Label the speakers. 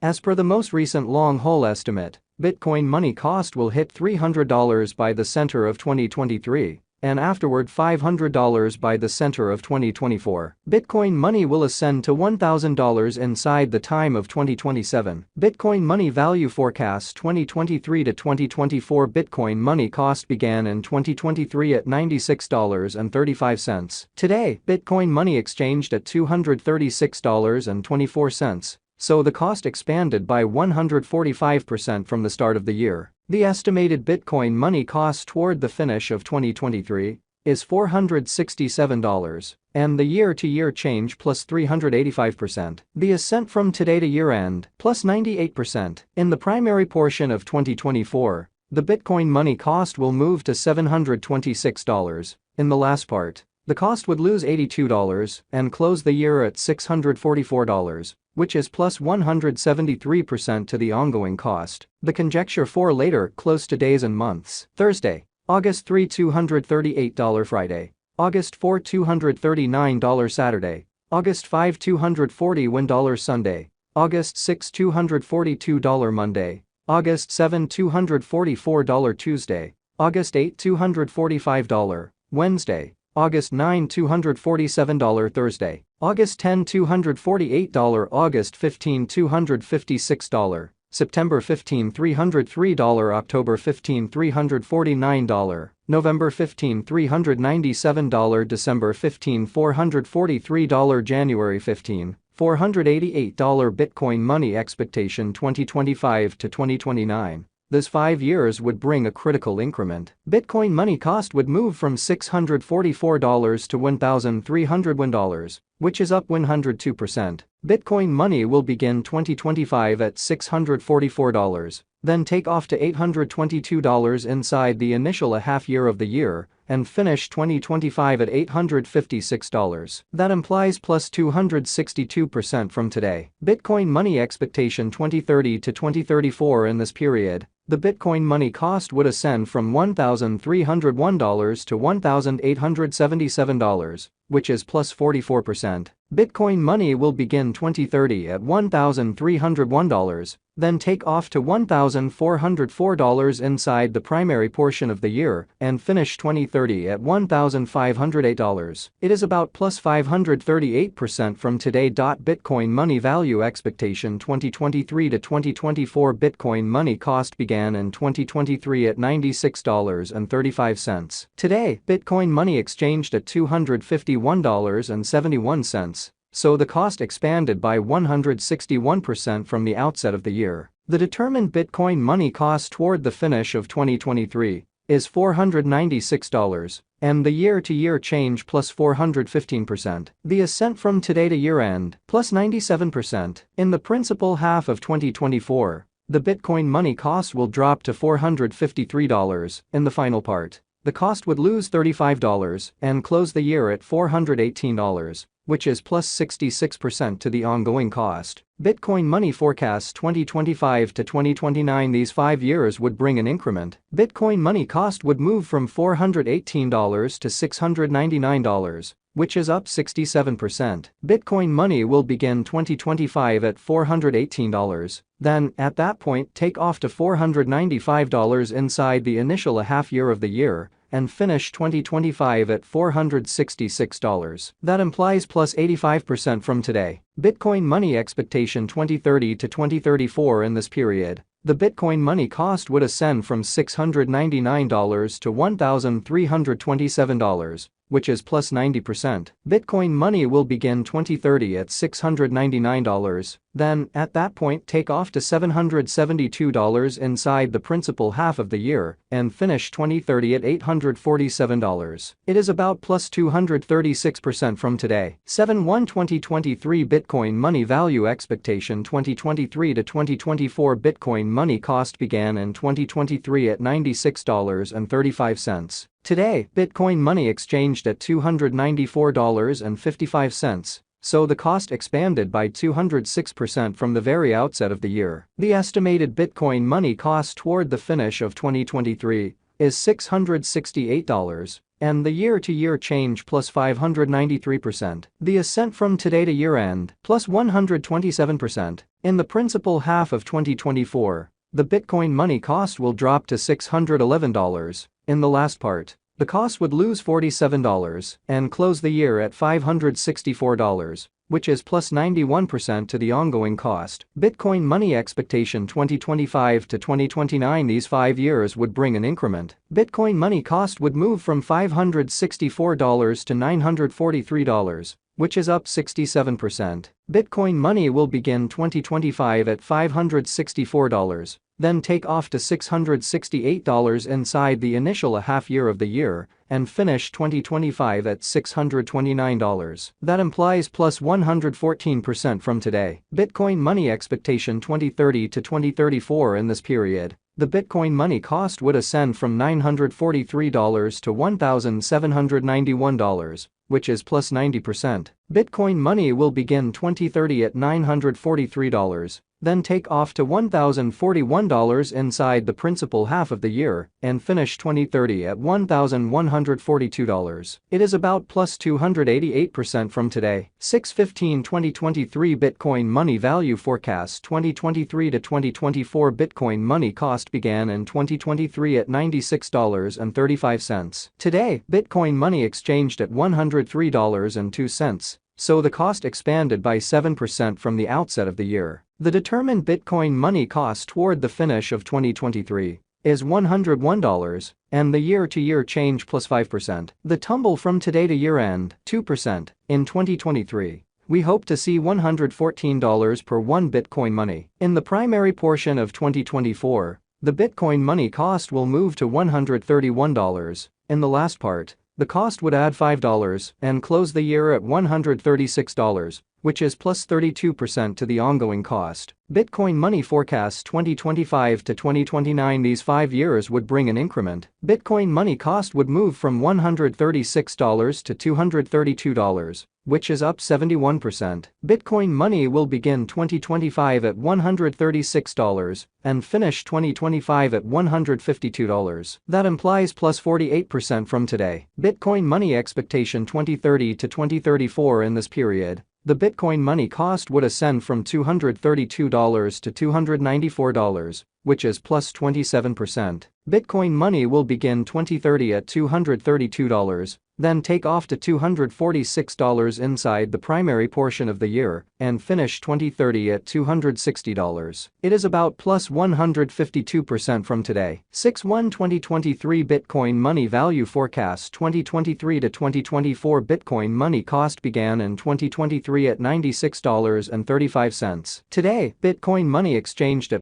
Speaker 1: As per the most recent long-haul estimate, Bitcoin money cost will hit $300 by the center of 2023, and afterward $500 by the center of 2024. Bitcoin money will ascend to $1,000 inside the time of 2027. Bitcoin money value forecast 2023 to 2024. Bitcoin money cost began in 2023 at $96.35. Today, Bitcoin money exchanged at $236.24. So the cost expanded by 145% from the start of the year. The estimated Bitcoin money cost toward the finish of 2023 is $467, and the year-to-year change plus 385%. The ascent from today to year-end plus 98%. In the primary portion of 2024, the Bitcoin money cost will move to $726. In the last part, the cost would lose $82 and close the year at $644, which is plus 173% to the ongoing cost. The conjecture for later close to days and months. Thursday, August 3, $238. Friday, August 4, $239. Saturday, August 5, $241. Sunday, August 6, $242. Monday, August 7, $244. Tuesday, August 8, $245. Wednesday, August 9, $247. Thursday, August 10, $248. August 15, $256. September 15, $303. October 15, $349. November 15, $397. December 15, $443. January 15, $488. Bitcoin money expectation 2025 to 2029. This 5 years would bring a critical increment. Bitcoin money cost would move from $644 to $1,301, which is up 102%. Bitcoin money will begin 2025 at $644, then take off to $822 inside the initial half year of the year, and finish 2025 at $856. That implies plus 262% from today. Bitcoin money expectation 2030 to 2034. In this period, the Bitcoin money cost would ascend from $1,301 to $1,877, which is plus 44%. Bitcoin money will begin 2030 at $1,301, then take off to $1,404 inside the primary portion of the year, and finish 2030 at $1,508. It is about plus 538% from today. Bitcoin money value expectation 2023 to 2024. Bitcoin money cost began in 2023 at $96.35. Today, Bitcoin money exchanged at $251.71. So the cost expanded by 161% from the outset of the year. The determined Bitcoin money cost toward the finish of 2023 is $496, and the year-to-year change plus 415%. The ascent from today to year-end plus 97%. In the principal half of 2024, the Bitcoin money cost will drop to $453. In the final part, the cost would lose $35 and close the year at $418, which is plus 66% to the ongoing cost. Bitcoin money forecasts 2025 to 2029. These 5 years would bring an increment. Bitcoin money cost would move from $418 to $699, which is up 67%. Bitcoin money will begin 2025 at $418, then, at that point, take off to $495 inside the initial half year of the year, and finish 2025 at $466. That implies plus 85% from today. Bitcoin money expectation 2030 to 2034. In this period, the Bitcoin money cost would ascend from $699 to $1,327, which is plus 90%. Bitcoin money will begin 2030 at $699, then, at that point, take off to $772 inside the principal half of the year, and finish 2030 at $847. It is about plus 236% from today. 7/1/2023 Bitcoin money value expectation 2023 to 2024. Bitcoin money cost began in 2023 at $96.35. Today, Bitcoin money exchanged at $294.55. So the cost expanded by 206% from the very outset of the year. The estimated Bitcoin money cost toward the finish of 2023 is $668, and the year-to-year change plus 593%. The ascent from today to year-end plus 127%. In the principal half of 2024, the Bitcoin money cost will drop to $611. In the last part, the cost would lose $47 and close the year at $564, which is plus 91% to the ongoing cost. Bitcoin money expectation 2025 to 2029. These 5 years would bring an increment. Bitcoin money cost would move from $564 to $943, which is up 67%. Bitcoin money will begin 2025 at $564, then take off to $668 inside the initial half year of the year, and finish 2025 at $629. That implies plus 114% from today. Bitcoin money expectation 2030 to 2034. In this period, the Bitcoin money cost would ascend from $943 to $1,791, which is plus 90%. Bitcoin money will begin 2030 at $943, then take off to $1,041 inside the principal half of the year, and finish 2030 at $1,142. It is about plus 288% from today. 6/15/2023 Bitcoin money value forecast 2023 to 2024. Bitcoin money cost began in 2023 at $96.35. Today, Bitcoin money exchanged at $103.02, so the cost expanded by 7% from the outset of the year. The determined Bitcoin money cost toward the finish of 2023 is $101, and the year-to-year change plus 5%. The tumble from today to year-end, 2%. In 2023, we hope to see $114 per 1 Bitcoin money. In the primary portion of 2024, the Bitcoin money cost will move to $131. In the last part, the cost would add $5 and close the year at $136, which is plus 32% to the ongoing cost. Bitcoin money forecast 2025 to 2029. These 5 years would bring an increment. Bitcoin money cost would move from $136 to $232, which is up 71%. Bitcoin money will begin 2025 at $136 and finish 2025 at $152. That implies plus 48% from today. Bitcoin money expectation 2030 to 2034. In this period, the Bitcoin money cost would ascend from $232 to $294, which is plus 27%. Bitcoin money will begin 2030 at $232, then take off to $246 inside the primary portion of the year, and finish 2030 at $260. It is about plus 152% from today. 6/1/2023 Bitcoin money value forecast 2023 to 2024. Bitcoin money cost began in 2023 at $96.35. Today, Bitcoin money exchanged at